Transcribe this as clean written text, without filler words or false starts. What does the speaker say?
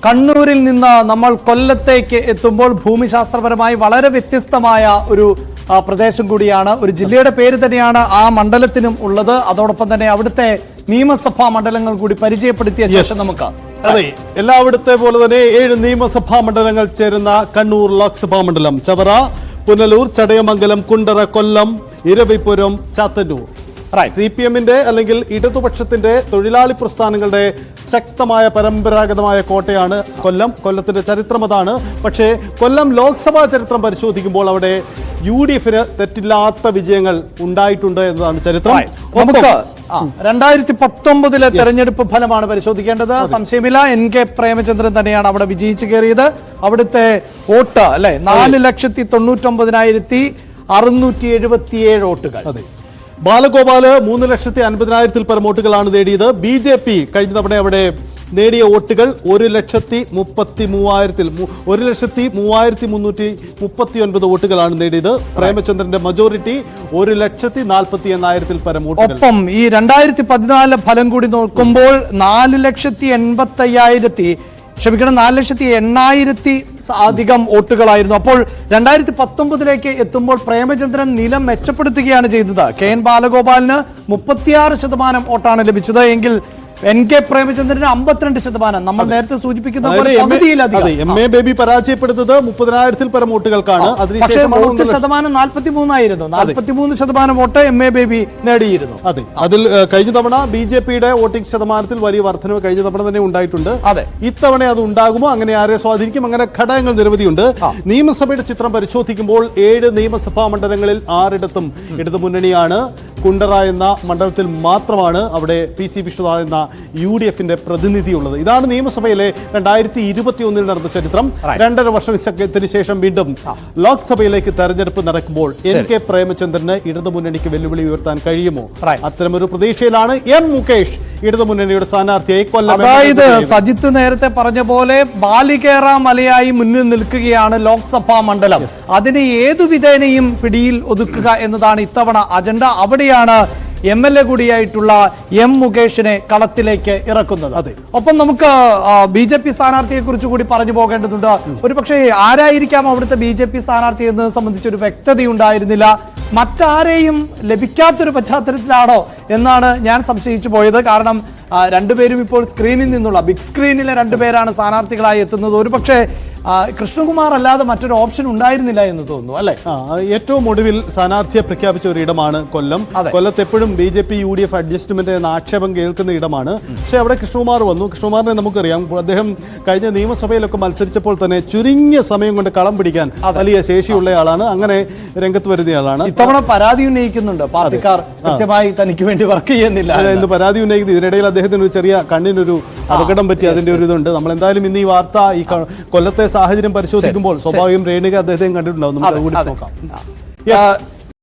കണ്ണൂരിൽ നിന്ന് നമ്മൾ കൊല്ലത്തേക്ക് എത്തുമ്പോൾ ഭൂമിശാസ്ത്രപരമായി വളരെ വ്യത്യസ്തമായ ഒരു പ്രദേശം കൂടിയാണ്. ഒരു ജില്ലയുടെ പേര് തന്നെയാണ് ആ മണ്ഡലത്തിനും ഉള്ളത്. അതോടൊപ്പം തന്നെ അവിടുത്തെ നിയമസഭാ മണ്ഡലങ്ങൾ കൂടി പരിചയപ്പെടുത്തിയ ശേഷം നമുക്ക് അതെ, എല്ലായിടത്തെ പോലെ തന്നെ 7 നിയമസഭാ മണ്ഡലങ്ങൾ ചേരുന്ന കണ്ണൂർ ലോക്സഭാ മണ്ഡലം ചവറ, പുനലൂർ, ചടയമംഗലം, കുണ്ടറ, കൊല്ലം, ഇരവിപുരം, ചാത്തന്നൂർ. CPM-ന്റെ അല്ലെങ്കിൽ ഇടതുപക്ഷത്തിന്റെ തൊഴിലാളി പ്രസ്ഥാനങ്ങളുടെ ശക്തമായ പരമ്പരാഗതമായ കോട്ടയാണ് കൊല്ലം. കൊല്ലത്തിന്റെ ചരിത്രം അതാണ്. പക്ഷേ കൊല്ലം ലോക്സഭാ ചരിത്രം പരിശോധിക്കുമ്പോൾ അവിടെ UDF-ന് തെറ്റില്ലാത്ത വിജയങ്ങൾ ഉണ്ടായിട്ടുണ്ട് എന്നതാണ് ചരിത്രം. നമുക്ക് 2019 തെരഞ്ഞെടുപ്പ് ഫലമാണ് പരിശോധിക്കേണ്ടത്. സംശയമില്ല, NK പ്രേമചന്ദ്രൻ തന്നെയാണ് അവിടെ വിജയിച്ചു കയറിയത്. അവിടുത്തെ വോട്ട് അല്ലെ 4,99,677 വോട്ടുകൾ. ബാലഗോപാല് 3,50,000 പരം വോട്ടുകളാണ് നേടിയത്. BJP കഴിഞ്ഞ തവണ അവിടെ നേടിയ വോട്ടുകൾ 1,03,339 വോട്ടുകളാണ് നേടിയത്. പ്രേമചന്ദ്രന്റെ മജോറിറ്റി 1,48,000 പരം വോട്ടുകൾ. ഒപ്പം ഈ 2014 ഫലം കൂടി നോക്കുമ്പോൾ 4,80,000 അധികം വോട്ടുകളായിരുന്നു. അപ്പോൾ 2019 എത്തുമ്പോൾ പ്രേമചന്ദ്രൻ നിലം മെച്ചപ്പെടുത്തുകയാണ് ചെയ്തത്. KN ബാലഗോപാലിന് 36% വോട്ടാണ് ലഭിച്ചത്. എങ്കിൽ NK പ്രേമചന്ദ്രന് 52%. നമ്മൾ നേരത്തെ സൂചിപ്പിക്കുന്ന MA ബേബി പരാജയപ്പെടുന്നത് 30,000 പരം വോട്ടുകൾക്കാണ്. വോട്ട് ശതമാനം 43 ആയിരുന്നു. 43% വോട്ട് MA ബേബി നേടിയിരുന്നു. അതെ, അതിൽ കഴിഞ്ഞ തവണ BJP-യുടെ വോട്ടിംഗ് ശതമാനത്തിൽ വലിയ വർധനവ് കഴിഞ്ഞ തവണ തന്നെ ഉണ്ടായിട്ടുണ്ട്. അതെ, ഇത്തവണ അത് ഉണ്ടാകുമോ, അങ്ങനെ ആരെ സ്വാധീനിക്കും, അങ്ങനെ ഘടകങ്ങൾ നിരവധിയുണ്ട്. നിയമസഭയുടെ ചിത്രം പരിശോധിക്കുമ്പോൾ 7 നിയമസഭാ മണ്ഡലങ്ങളിൽ 6 ഇടതുമുന്നണിയാണ്. കുണ്ടറ എന്ന മണ്ഡലത്തിൽ മാത്രമാണ് അവിടെ PC വിശ്വനാഥ് എന്ന UDF-ന്റെ പ്രതിനിധിയുള്ളത്. ഇതാണ് നിയമസഭയിലെ 2021 നടന്ന ചരിത്രം. 2.5 വർഷത്തിന് ശേഷം വീണ്ടും ലോക്സഭയിലേക്ക് തെരഞ്ഞെടുപ്പ് നടക്കുമ്പോൾ NK പ്രേമചന്ദ്രന് ഇടതുമുന്നണിക്ക് വെല്ലുവിളി ഉയർത്താൻ കഴിയുമോ? അത്തരമൊരു പ്രതീക്ഷയിലാണ് M മുകേഷ് ഇടതുമുന്നണിയുടെ സ്ഥാനാർത്ഥിയായി കൊല്ലം. അതായത് സജിത്ത് നേരത്തെ പറഞ്ഞ പോലെ ബാലികേറ മലയായി മുന്നിൽ നിൽക്കുകയാണ് ലോക്സഭാ മണ്ഡലം. അതിനെ ഏതു വിധേനയും പിടിയിൽ ഒതുക്കുക എന്നതാണ് ഇത്തവണ അജണ്ട. അവിടെയാണ് MLA കൂടിയായിട്ടുള്ള M മുകേഷിനെ കളത്തിലേക്ക് ഇറക്കുന്നത്. ഒപ്പം നമുക്ക് BJP സ്ഥാനാർത്ഥിയെ കുറിച്ച് കൂടി പറഞ്ഞു പോകേണ്ടതുണ്ട്. ഒരു പക്ഷേ ആരായിരിക്കാം അവിടുത്തെ BJP സ്ഥാനാർത്ഥി എന്നത് സംബന്ധിച്ചൊരു വ്യക്തതയുണ്ടായിരുന്നില്ല. മറ്റാരെയും ലഭിക്കാത്തൊരു പശ്ചാത്തലത്തിലാണോ എന്നാണ് ഞാൻ സംശയിച്ചു പോയത്. കാരണം രണ്ടുപേരും ഇപ്പോൾ സ്ക്രീനിൽ നിന്നുള്ള ബിഗ് സ്ക്രീനിലെ 2 പേരാണ് സ്ഥാനാർത്ഥികളായി എത്തുന്നത്. ഒരു പക്ഷേ കൃഷ്ണകുമാർ അല്ലാതെ മറ്റൊരു ഓപ്ഷൻ ഉണ്ടായിരുന്നില്ല എന്ന് തോന്നുന്നു, അല്ലെ? ഏറ്റവും ഒടുവിൽ സ്ഥാനാർത്ഥിയെ പ്രഖ്യാപിച്ച ഒരു ഇടമാണ് കൊല്ലം. കൊല്ലത്ത് എപ്പോഴും BJP UDF അഡ്ജസ്റ്റ്മെന്റ് എന്ന ആക്ഷേപം കേൾക്കുന്ന ഇടമാണ്. പക്ഷേ അവിടെ കൃഷ്ണകുമാർ വന്നു. കൃഷ്ണകുമാറിനെ നമുക്കറിയാം, അദ്ദേഹം കഴിഞ്ഞ നിയമസഭയിലൊക്കെ മത്സരിച്ചപ്പോൾ തന്നെ ചുരുങ്ങിയ സമയം കൊണ്ട് കളം പിടിക്കാൻ വലിയ ശേഷിയുള്ളയാളാണ്. അങ്ങനെ രംഗത്ത് വരുന്നയാളാണ്. ഇത്തവണ പരാതി ഉന്നയിക്കുന്നുണ്ട് പാർട്ടിക്കാർ കൃത്യമായി തനിക്ക് വേണ്ടി വർക്ക് ചെയ്യുന്നില്ല എന്ന് പരാതി ഉന്നയിക്കുന്നത്. ഇതിനിടയിൽ അദ്ദേഹത്തിന് ഒരു ചെറിയ കണ്ണിനൊരു അപകടം പറ്റി, അതിന്റെ ഒരു ഇതുണ്ട്. നമ്മൾ എന്തായാലും ഇന്ന് ഈ വാർത്ത ഈ കൊല്ലത്തെ സാഹചര്യം പരിശോധിക്കുമ്പോൾ സ്വാഭാവികം രേണുക അദ്ദേഹത്തെയും കണ്ടിട്ടുണ്ടാവും. നമുക്ക് കൂടി നോക്കാം.